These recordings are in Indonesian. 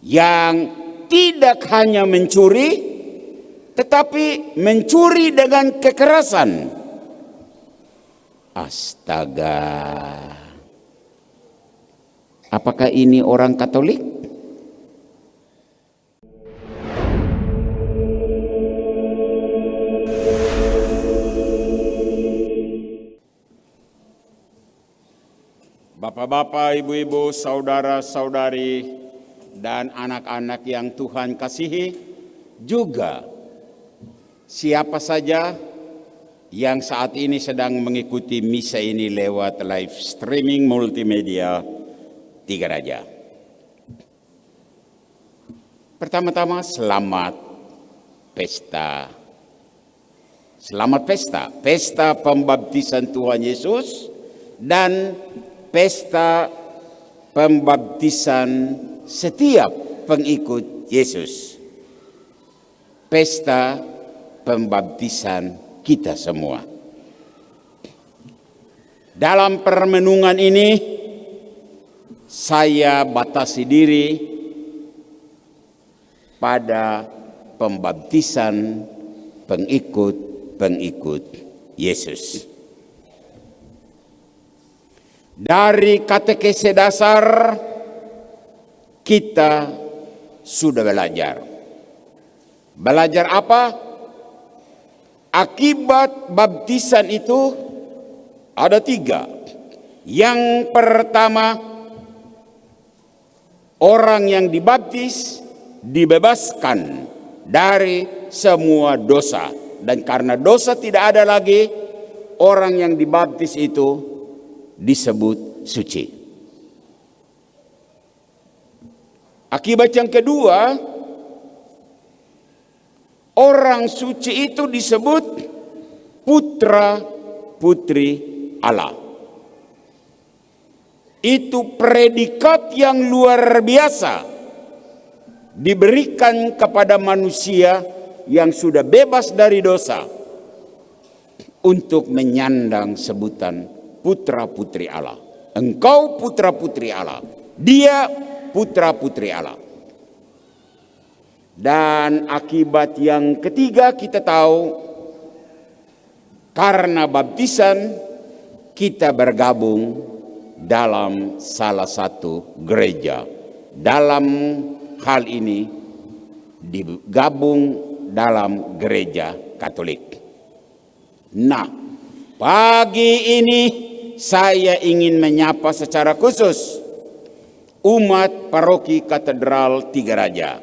yang tidak hanya mencuri, tetapi mencuri dengan kekerasan. Astaga. Apakah ini orang Katolik? Bapak-bapak, ibu-ibu, saudara-saudari, dan anak-anak yang Tuhan kasihi, juga siapa saja yang saat ini sedang mengikuti misa ini lewat live streaming multimedia Tiga Raja. Pertama-tama selamat pesta. Selamat pesta, pesta pembaptisan Tuhan Yesus dan pesta pembaptisan setiap pengikut Yesus. Pesta pembaptisan kita semua. Dalam permenungan ini saya batasi diri pada pembaptisan pengikut Yesus. Dari katekese dasar kita sudah belajar. Belajar apa? Akibat baptisan itu ada 3. Yang pertama, orang yang dibaptis dibebaskan dari semua dosa. Dan karena dosa tidak ada lagi, orang yang dibaptis itu disebut suci. Akibat yang kedua, orang suci itu disebut putra putri Allah. Itu predikat yang luar biasa diberikan kepada manusia yang sudah bebas dari dosa untuk menyandang sebutan putra putri Allah. Engkau putra putri Allah, dia putra putri Allah. Dan akibat yang ketiga, kita tahu karena baptisan kita bergabung dalam salah satu gereja. Dalam hal ini digabung dalam gereja Katolik. Nah, pagi ini saya ingin menyapa secara khusus umat paroki Katedral Tiga Raja.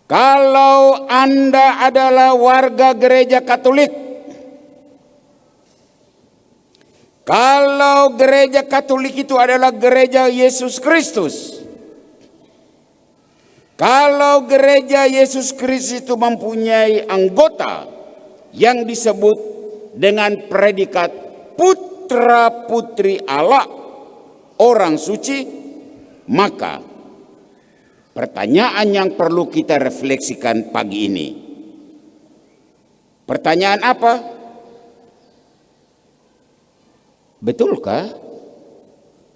Kalau Anda adalah warga gereja Katolik, kalau gereja Katolik itu adalah gereja Yesus Kristus, kalau gereja Yesus Kristus itu mempunyai anggota yang disebut dengan predikat putra putri Allah, orang suci, maka pertanyaan yang perlu kita refleksikan pagi ini. Pertanyaan apa? Betulkah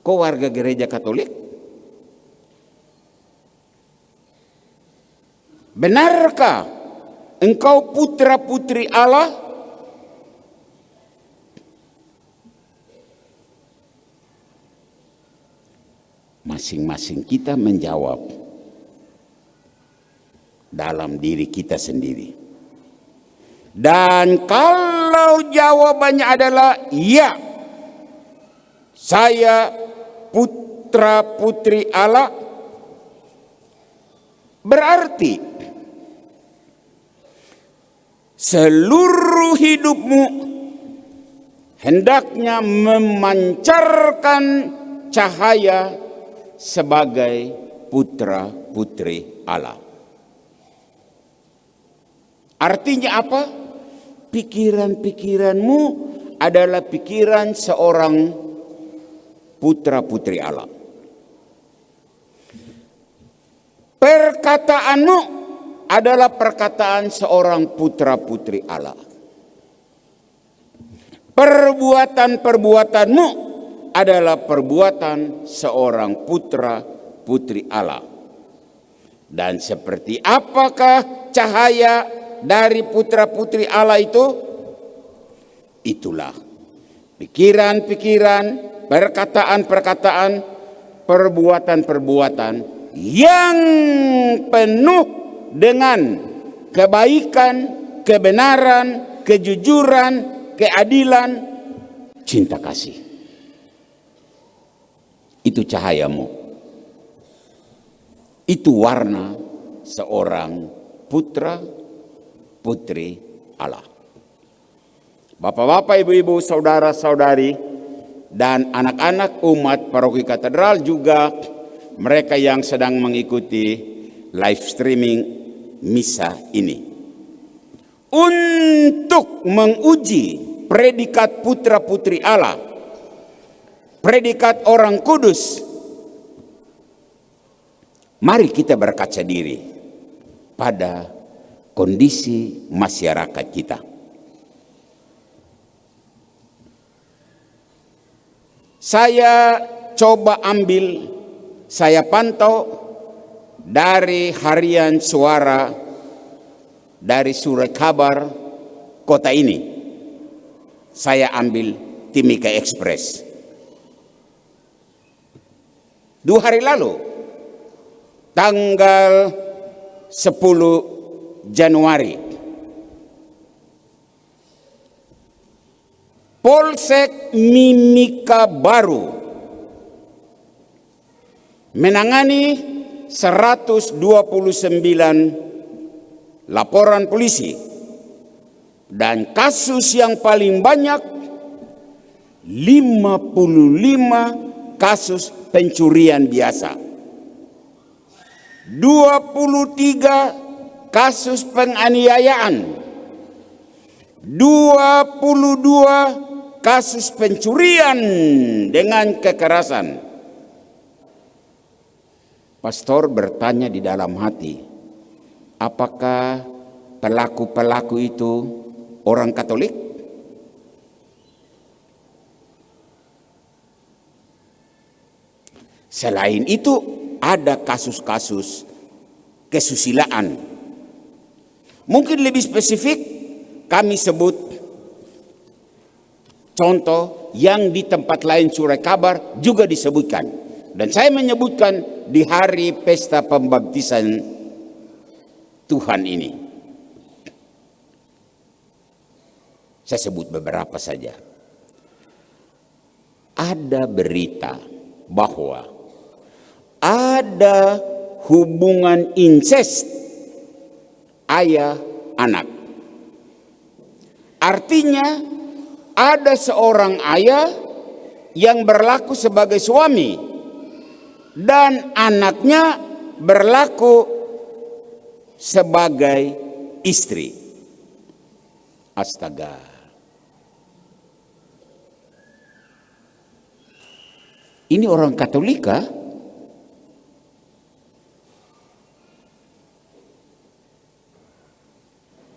kau warga gereja Katolik? Benarkah engkau putra putri Allah? Masing-masing kita menjawab dalam diri kita sendiri. Dan kalau jawabannya adalah iya, saya putra putri Allah, berarti seluruh hidupmu hendaknya memancarkan cahaya sebagai putra putri Allah. Artinya apa? Pikiran-pikiranmu adalah pikiran seorang putra putri Allah. Perkataanmu adalah perkataan seorang putra putri Allah. Perbuatan-perbuatanmu adalah perbuatan seorang putra putri Allah. Dan seperti apakah cahaya dari putra-putri Allah itu? Itulah pikiran-pikiran, perkataan-perkataan, perbuatan-perbuatan yang penuh dengan kebaikan, kebenaran, kejujuran, keadilan, cinta kasih. Itu cahayamu. Itu warna seorang putra putri Allah. Bapak-bapak, ibu-ibu, saudara-saudari, dan anak-anak umat Paroki Katedral, juga mereka yang sedang mengikuti live streaming misa ini. Untuk menguji predikat putra-putri Allah, predikat orang kudus, mari kita berkaca diri pada kondisi masyarakat kita. Saya coba ambil, saya pantau dari harian suara dari surat kabar kota ini. Saya ambil Timika Express. 2 hari lalu, tanggal 10 Januari, Polsek Mimika Baru menangani 129 laporan polisi, dan kasus yang paling banyak 55 kasus pencurian biasa, 23 kasus penganiayaan, 22 kasus pencurian dengan kekerasan. Pastor bertanya di dalam hati, apakah pelaku-pelaku itu orang Katolik? Selain itu, ada kasus-kasus kesusilaan. Mungkin lebih spesifik kami sebut contoh yang di tempat lain surat kabar juga disebutkan. Dan saya menyebutkan di hari pesta pembaptisan Tuhan ini. Saya sebut beberapa saja. Ada berita bahwa ada hubungan incest ayah anak. Artinya ada seorang ayah yang berlaku sebagai suami dan anaknya berlaku sebagai istri. Astaga. Ini orang Katolika?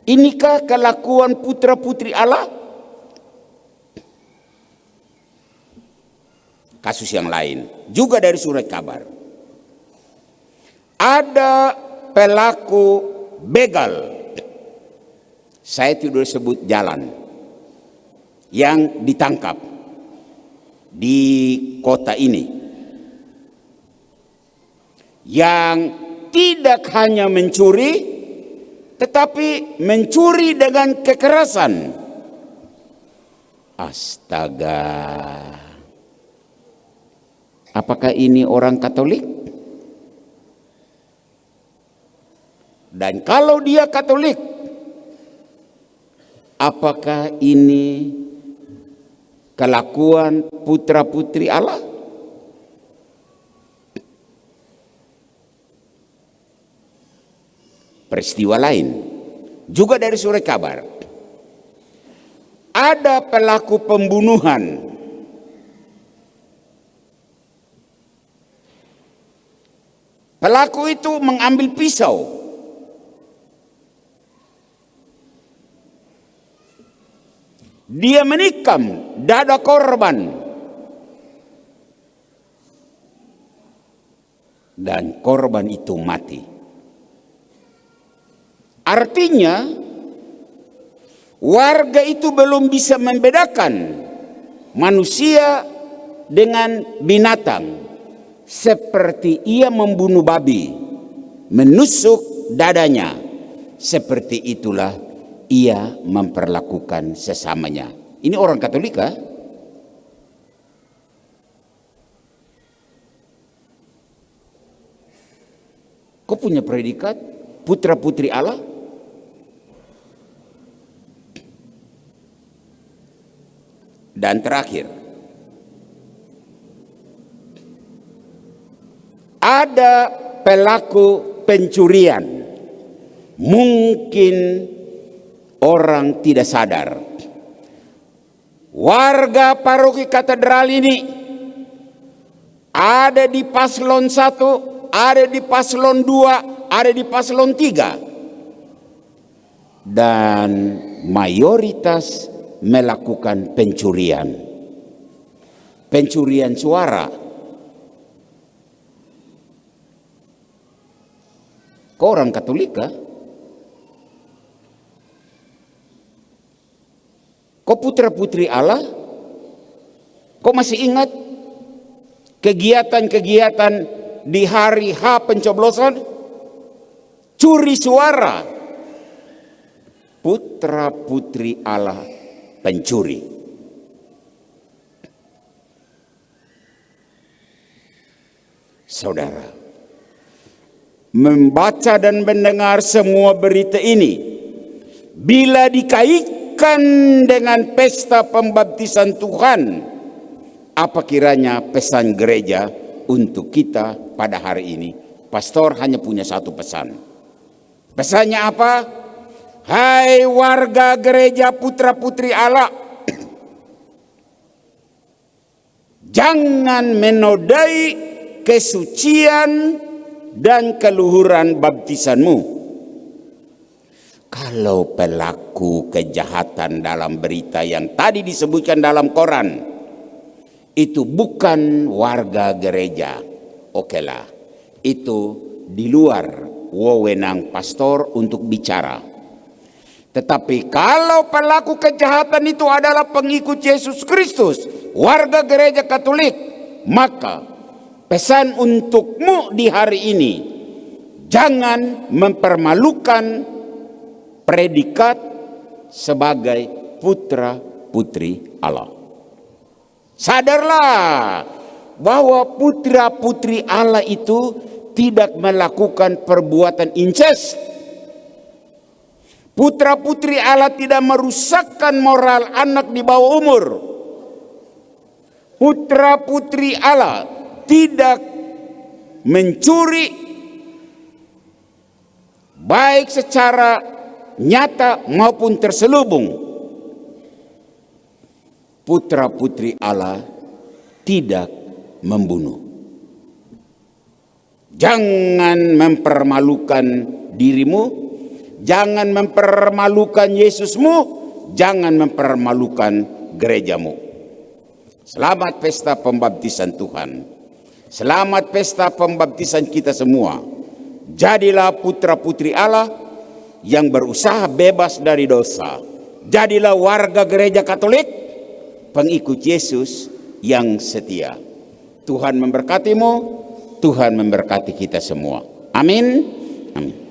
Inikah kelakuan putra-putri Allah? Kasus yang lain juga dari surat kabar. Ada pelaku begal, saya tidak sebut jalan, yang ditangkap di kota ini, yang tidak hanya mencuri, tetapi mencuri dengan kekerasan. Astaga. Apakah ini orang Katolik? Dan kalau dia Katolik, apakah ini kelakuan putra-putri Allah? Peristiwa lain juga dari surat kabar. Ada pelaku pembunuhan. Pelaku itu mengambil pisau. Dia menikam dada korban. dan korban itu mati. Artinya warga itu belum bisa membedakan manusia dengan binatang. Seperti ia membunuh babi, menusuk dadanya, seperti itulah ia memperlakukan sesamanya. Ini orang Katolik, ha? Kau punya predikat putra putri Allah? Dan terakhir, ada pelaku pencurian. Mungkin orang tidak sadar. Warga paroki katedral ini ada di paslon 1, ada di paslon 2, ada di paslon 3. Dan mayoritas melakukan pencurian. Pencurian suara. Kau orang Katolik, ha? Kau putra putri Allah? Kau masih ingat kegiatan-kegiatan di hari H pencoblosan? Curi suara. Putra putri Allah pencuri. Saudara, membaca dan mendengar semua berita ini, bila dikaitkan dengan pesta pembaptisan Tuhan, apa kiranya pesan gereja untuk kita pada hari ini? Pastor hanya punya satu pesan. Pesannya apa? Hai warga gereja putra putri Allah, jangan menodai kesucian dan keluhuran baptisanmu. Kalau pelaku kejahatan dalam berita yang tadi disebutkan dalam koran itu bukan warga gereja, okelah, itu di luar wewenang pastor untuk bicara. Tetapi kalau pelaku kejahatan itu adalah pengikut Yesus Kristus, warga gereja Katolik, maka pesan untukmu di hari ini, jangan mempermalukan predikat sebagai putra putri Allah. Sadarlah bahwa putra putri Allah itu tidak melakukan perbuatan incest. Putra putri Allah tidak merusakkan moral anak di bawah umur. Putra putri Allah tidak mencuri baik secara nyata maupun terselubung. Putra putri Allah tidak membunuh. Jangan mempermalukan dirimu, jangan mempermalukan Yesusmu, jangan mempermalukan gerejamu. Selamat pesta pembaptisan Tuhan. Selamat pesta pembaptisan kita semua. Jadilah putra putri Allah yang berusaha bebas dari dosa. Jadilah warga gereja Katolik, pengikut Yesus yang setia. Tuhan memberkatimu, Tuhan memberkati kita semua. Amin. Amin.